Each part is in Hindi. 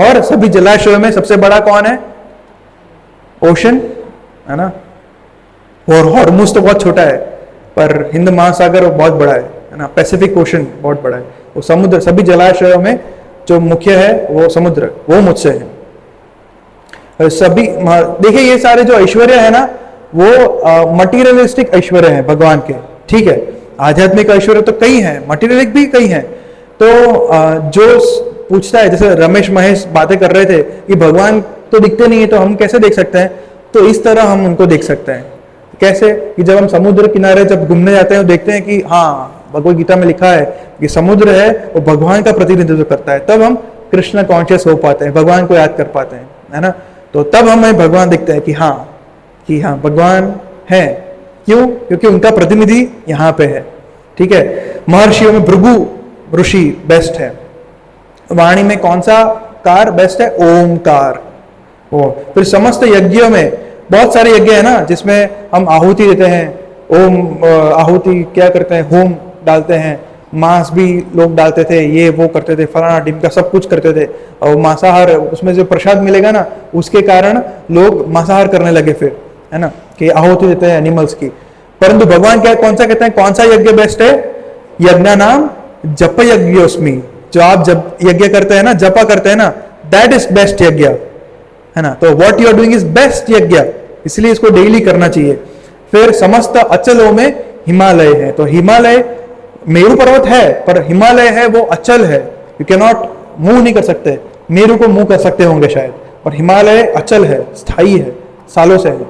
और सभी जलाशयों में सबसे बड़ा कौन है? ओशन, है ना। और हॉर्मुज तो बहुत छोटा है, पर हिंद महासागर बहुत बड़ा है ना। पैसिफिक ओशन बहुत बड़ा है। वो समुद्र, सभी जलाशयों में जो मुख्य है वो समुद्र, वो मुझसे है। सभी देखिए, ये सारे जो ऐश्वर्य है ना, वो मटीरियलिस्टिक ऐश्वर्य है भगवान के, ठीक है। आध्यात्मिक ऐश्वर्य तो कई हैं, मटीरियलिक भी कई हैं। तो जो पूछता है, जैसे रमेश महेश बातें कर रहे थे कि भगवान तो दिखते नहीं है तो हम कैसे देख सकते हैं, तो इस तरह हम उनको देख सकते हैं। कैसे? कि जब हम समुद्र किनारे जब घूमने जाते हैं, देखते हैं कि हाँ, भगवद गीता में लिखा है कि समुद्र है वो भगवान का प्रतिनिधित्व करता है, तब हम कृष्ण कॉन्शियस हो पाते हैं, भगवान को याद कर पाते हैं, है ना। तो तब हमें भगवान दिखते हैं कि हाँ भगवान है। क्यों? क्योंकि उनका प्रतिनिधि यहाँ पे है, ठीक है। महर्षियों में भृगु ऋषि बेस्ट है। वाणी में कौन सा कार बेस्ट है? ओमकार। फिर समस्त यज्ञों में, बहुत सारे यज्ञ है ना जिसमें हम आहुति देते हैं, ओम आहुति क्या करते हैं, होम डालते हैं, मांस भी लोग डालते थे, ये वो करते थे, फलाना ढिमका सब कुछ करते थे। और मांसाहार, उसमें जो प्रसाद मिलेगा ना, उसके कारण लोग मांसाहार करने लगे फिर, है ना, कि आहुति देते हैं एनिमल्स की। परंतु भगवान क्या कौन सा कहते हैं, कौन सा यज्ञ बेस्ट है? यज्ञ नाम जप यज्ञोस्मि। जो आप जब यज्ञ करते हैं ना, जपा करते हैं ना, दैट इज बेस्ट यज्ञ, है ना। तो what you are doing is best यज्ञ, इसलिए इसको डेली करना चाहिए। फिर समस्त अचलों में हिमालय है। तो हिमालय मेरु पर्वत है, पर हिमालय है वो अचल है। यू कैन नॉट मूव नहीं कर सकते, मेरु को मूव कर सकते होंगे शायद, पर हिमालय अचल है, स्थायी है, सालों से है,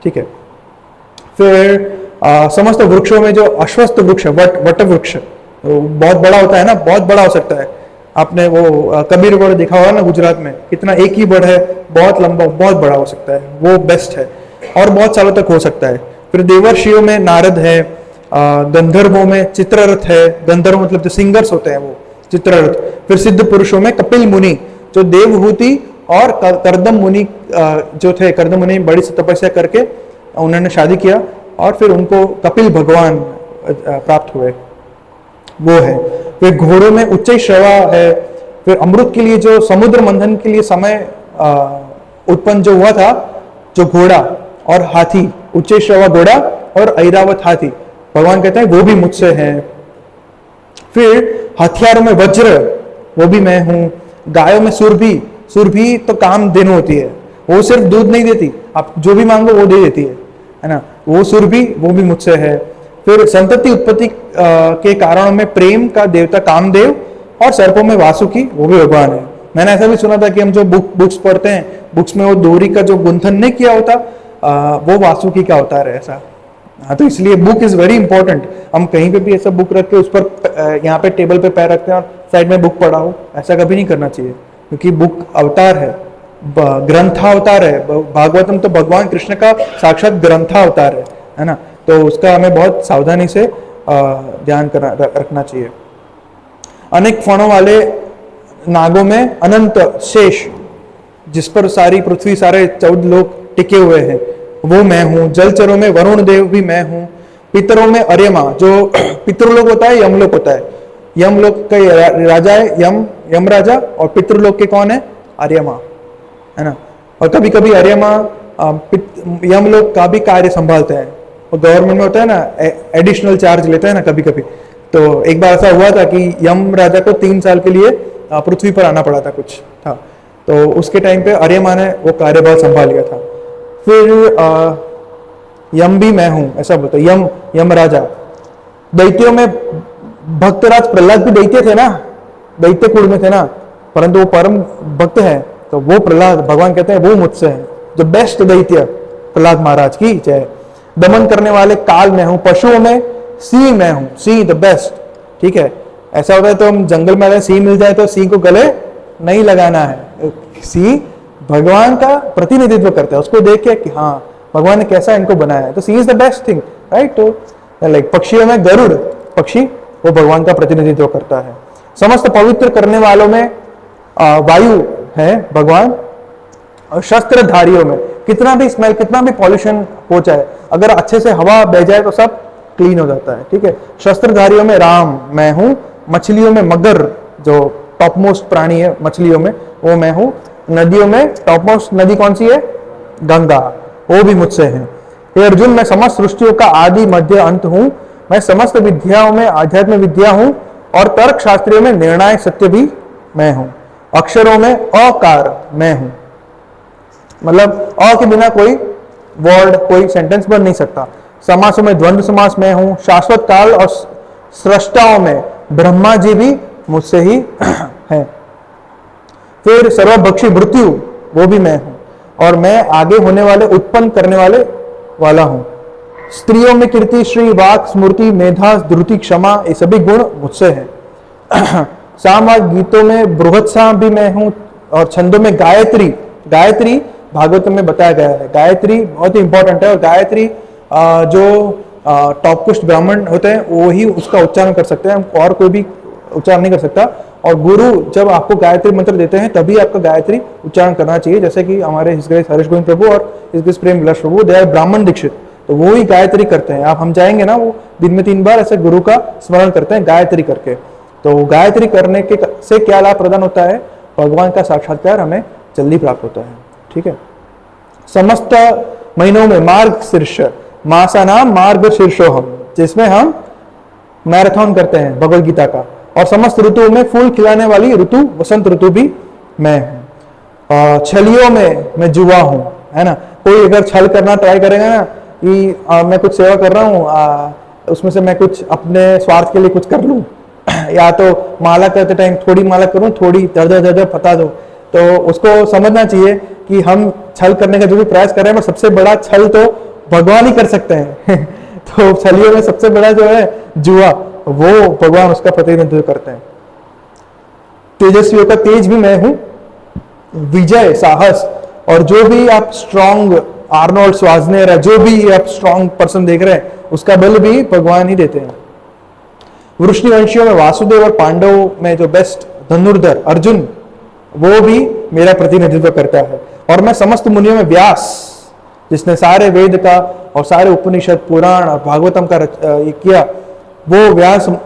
ठीक है। फिर समस्त वृक्षों में जो अश्वत्थ वृक्ष है, वट वृक्ष, तो बहुत बड़ा होता है ना, बहुत बड़ा हो सकता है। आपने वो कबीर बड़ देखा होगा ना गुजरात में, कितना एक ही बड़ है, बहुत लंबा, बहुत बड़ा हो सकता है, वो बेस्ट है और बहुत सालों तक हो सकता है। फिर देवर्षियों में नारद है, गंधर्वों में चित्ररथ है, गंधर्व मतलब जो सिंगर्स होते हैं वो चित्ररथ। फिर सिद्ध पुरुषों में कपिल मुनि, जो देवहूति और कर्दम मुनि जो थे, कर्दम मुनि बड़ी तपस्या करके उन्होंने शादी किया और फिर उनको कपिल भगवान प्राप्त हुए, वो है। फिर घोड़ों में उच्च श्रवा है। फिर अमृत के लिए जो समुद्र मंथन के लिए समय उत्पन्न जो हुआ था, जो घोड़ा और हाथी, उच्च श्रवा घोड़ा और ऐरावत हाथी, भगवान कहते हैं वो भी मुझसे है। फिर हथियारों में वज्र, वो भी मैं हूं। गायों में सुरभि, सुरभि तो काम देनु होती है, वो सिर्फ दूध नहीं देती, आप जो भी मांगो वो दे देती है ना, वो सुरभि, वो भी मुझसे है। फिर संतति उत्पत्ति के कारणों में प्रेम का देवता कामदेव और सर्पों में वासुकी, वो भी भगवान है। मैंने ऐसा भी सुना था कि हम जो बुक्स पढ़ते हैं, बुक्स में वो डोरी का जो गुंथन नहीं किया होता, वो वासुकी का अवतार है ऐसा। हाँ, तो इसलिए बुक इज वेरी इंपॉर्टेंट। हम कहीं पे भी ऐसा बुक रख के उस पर यहाँ पे टेबल पे पैर रखते हैं और साइड में बुक पढ़ा हो, ऐसा कभी नहीं करना चाहिए, क्योंकि बुक अवतार है, ग्रंथावतार है। भागवतम तो भगवान कृष्ण का साक्षात ग्रंथावतार है ना। तो उसका हमें बहुत सावधानी से ध्यान रखना चाहिए। अनेक फणों वाले नागों में अनंत शेष, जिस पर सारी पृथ्वी, सारे 14 लोग टिके हुए हैं, वो मैं हूं। जलचरों में वरुण देव भी मैं हूं। पितरों में अर्यमा, जो पितृलोक होता है, यमलोक होता है, यमलोक का राजा है यम राजा, और पितृलोक के कौन है? अर्यमा, है ना। और कभी कभी अर्यमा यमलोक का भी कार्य संभालते हैं, और गवर्नमेंट में होता है ना, एडिशनल चार्ज लेते हैं ना कभी कभी। तो एक बार ऐसा हुआ था कि यम राजा को 3 साल के लिए पृथ्वी पर आना पड़ा था, कुछ था, तो उसके टाइम पे अर्यमा ने वो कार्यभार संभाल लिया था। फिर यम भी मैं हूं, ऐसा बोलते यम राजा। दैत्यों में भक्तराज प्रहलाद भी दैत्य थे ना, दैत्य कुल में थे ना, परंतु वो परम भक्त है, तो वो प्रहलाद, भगवान कहते हैं वो मुझसे है, जो बेस्ट दैत्य, प्रहलाद महाराज की जय। दमन करने वाले काल में हूं। पशुओं में सिंह मैं हूं, सिंह द बेस्ट, ठीक है। ऐसा होता है तो हम जंगल में अगर सिंह मिल जाए तो सिंह को गले नहीं लगाना है, सिंह भगवान का प्रतिनिधित्व करता है, उसको देख के कि हाँ भगवान ने कैसा इनको बनाया है, तो she is the best thing, right. तो लाइक पक्षियों में गरुड़ पक्षी, वो भगवान का प्रतिनिधित्व करता है। समस्त पवित्र करने वालों में वायु है भगवान। और शस्त्रधारियों में कितना भी स्मेल, कितना भी पॉल्यूशन हो जाए, अगर अच्छे से हवा बह जाए तो सब क्लीन हो जाता है, ठीक है। शस्त्रधारियों में राम मैं हूं। मछलियों में मगर, जो टॉप मोस्ट प्राणी है मछलियों में, वो मैं हूँ। नदियों में टॉप मोस्ट नदी कौन सी है? गंगा, वो भी मुझसे है। हे अर्जुन, मैं समस्त सृष्टियों का आदि मध्य अंत हूँ। मैं समस्त विद्याओं में आध्यात्म विद्या हूँ और तर्क शास्त्रियों में निर्णायक सत्य भी मैं हूँ। अक्षरों में अकार मैं हूँ, मतलब अ के बिना कोई वर्ड, कोई सेंटेंस बन नहीं सकता। समासों में द्वंद्व समास मैं हूं। शाश्वत काल और सृष्टाओं में ब्रह्मा जी भी मुझसे ही हैं। फिर सर्वभक्षी मृत्यु, वो भी मैं हूं, और मैं आगे होने वाले उत्पन्न करने वाला हूं। स्त्रियों में कीर्ति, श्री, वाक, स्मृति, मेधा, द्रुति, क्षमा, ये सभी गुण मुझसे हैं। सामवेद गीतों में बृहत्सा भी मैं हूं, और छंदों में गायत्री, गायत्री भागवतम में बताया गया है। गायत्री बहुत ही इंपॉर्टेंट है, और गायत्री जो टॉप कुष्ठ ब्राह्मण होते हैं वो ही उसका उच्चारण कर सकते हैं, और कोई भी उच्चारण नहीं कर सकता। और गुरु जब आपको गायत्री मंत्र देते हैं तभी आपका गायत्री उच्चारण करना चाहिए। जैसे कि हमारे हिज ग्रेस हरीश गोविंद प्रभु और his grace Prem Vilas Prabhu, they are Brahmin dikshit, तो वो ही गायत्री करते हैं। आप हम जाएंगे ना, वो दिन में 3 बार ऐसे गुरु का स्मरण करते हैं गायत्री करके। तो गायत्री करने के से क्या लाभ प्रदान होता है? भगवान का साक्षात्कार हमें जल्दी प्राप्त होता है। ठीक है। समस्त महीनों में मार्ग शीर्ष, मासा नाम मार्ग शीर्षो हम, जिसमें हम मैराथन करते हैं भगवद गीता का। और समस्त ऋतुओं में फूल खिलाने वाली ऋतु वसंत ऋतु भी मैं हूँ। छलियों में मैं जुआ हूँ, है ना। कोई अगर छल करना ट्राई करेगा ना कि मैं कुछ सेवा कर रहा हूँ, उसमें से मैं कुछ अपने स्वार्थ के लिए कुछ कर लूँ, या तो माला करते टाइम थोड़ी माला करूँ, थोड़ी दर्द पता दो, तो उसको समझना चाहिए कि हम छल करने का जो भी प्रयास कर रहे हैं, सबसे बड़ा छल तो भगवान ही कर सकते हैं। तो छलियों में सबसे बड़ा जो है जुआ, वो भगवान उसका प्रतिनिधित्व करते हैं। तेजस्वियों का तेज भी मैं हूं, विजय, साहस, और जो भी आप स्ट्रॉन्ग आर्नोल्ड श्वार्ज़नेगर, जो भी आप स्ट्रॉन्ग पर्सन देख रहे हैं, उसका बल भी भगवान ही देते हैं। वृष्णिवंशियों में वासुदेव और पांडव में जो बेस्ट धनुर्धर अर्जुन, वो भी मेरा प्रतिनिधित्व करता है। और मैं समस्त मुनियों में व्यास, जिसने सारे वेद का और सारे उपनिषद, पुराण और भागवतम का ये किया, वो व्यास वो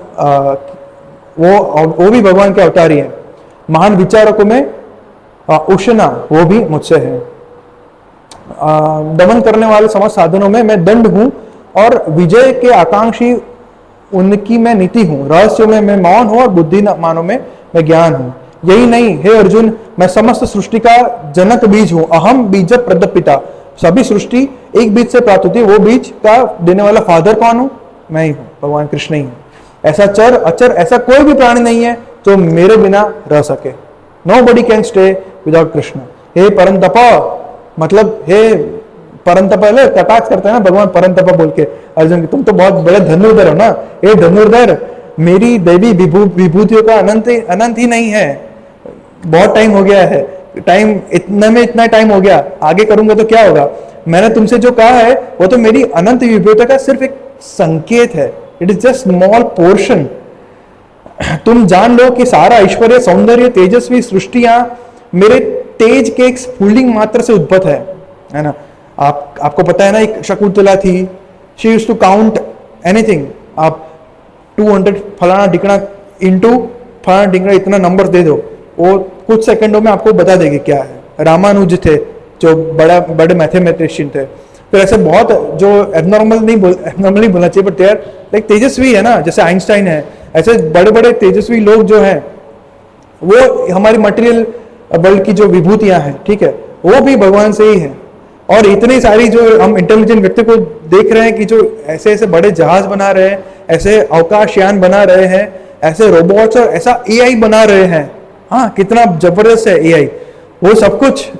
भी भगवान के अवतारी हैं। महान विचारकों में उष्णा, वो भी मुझसे है। दमन करने वाले समस्त साधनों में मैं दंड हूं, और विजय के आकांक्षी उनकी मैं नीति हूं। रहस्यों में मैं मौन हूं, और बुद्धिमानों में मैं ज्ञान हूं। यही नहीं हे अर्जुन, मैं समस्त सृष्टि का जनक बीज हूं। अहम बीज प्रदपिता, सभी सृष्टि एक बीज से प्राप्त होती है, वो बीज का देने वाला फादर कौन हूं? मैं ही हूं, भगवान कृष्ण ही हूं। ऐसा चर अचर ऐसा कोई भी प्राणी नहीं है जो मेरे बिना रह सके। Nobody can stay without Krishna. हे परंतपा, मतलब हे परंतपा, कटाक्ष करते हैं ना भगवान परंतपा बोल के अर्जुन की, तुम तो बहुत बड़े धनुर्धर हो ना। हे धनुर्धर, मेरी देवी विभूतियों का अनंत ही नहीं है। बहुत टाइम हो गया है, टाइम इतने में इतना टाइम हो गया, आगे करूंगा तो क्या होगा। मैंने तुमसे जो कहा है वो तो मेरी अनंत विभूतियों का सिर्फ एक संकेत है। It is just small portion. तुम जान लो कि सारा ऐश्वर्य, सौंदर्य, तेजस्वी सृष्टियां मेरे तेज के एक स्फुल्लिंग मात्र से उद्भत है ना। आपको पता है ना, एक शकुंतला थी, she used to count anything. आप 200 फलाना ढिकना इंटू फलाना ढिकना इतना नंबर दे दो, वो कुछ सेकंडों में आपको बता देगी क्या है। रामानुज थे जो बड़े मैथमेटिशियन थे। फिर ऐसे बहुत जो एबनॉर्मली बोलना चाहिए, बट दे आर लाइक तेजस्वी है ना, जैसे आइंस्टाइन है। ऐसे बड़े बड़े तेजस्वी लोग जो हैं, वो हमारी मटेरियल वर्ल्ड की जो विभूतियां हैं, ठीक है, वो भी भगवान से ही है। और इतनी सारी जो हम इंटेलिजेंट व्यक्ति को देख रहे हैं कि जो ऐसे ऐसे बड़े जहाज बना रहे हैं, ऐसे अवकाशयान बना रहे हैं, ऐसे रोबोट्स और ऐसा एआई बना रहे हैं। हाँ, कितना जबरदस्त है एआई। वो सब कुछ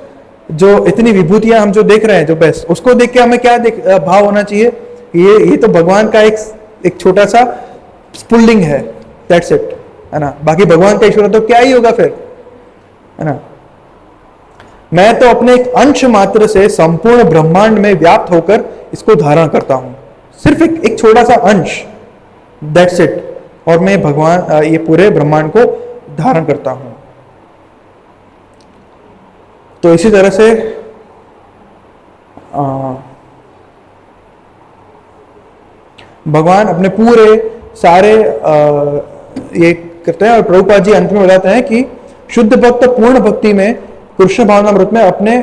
जो इतनी विभूतियां हम जो देख रहे हैं, जो बेस्ट, उसको देख के हमें क्या भाव होना चाहिए? ये तो भगवान का एक छोटा सा स्पुल्लिंग है, दैट्स इट, है ना। बाकी भगवान का ईश्वर तो क्या ही होगा फिर, है ना। मैं तो अपने एक अंश मात्र से संपूर्ण ब्रह्मांड में व्याप्त होकर इसको धारण करता हूं। सिर्फ एक छोटा सा अंश, दैट्स इट, और मैं भगवान ये पूरे ब्रह्मांड को धारण करता हूं। तो इसी तरह से भगवान अपने पूरे सारे ये करते हैं। और प्रभुपाद जी अंत में बताते हैं कि शुद्ध भक्त पूर्ण भक्ति में कृष्ण भावनामृत में अपने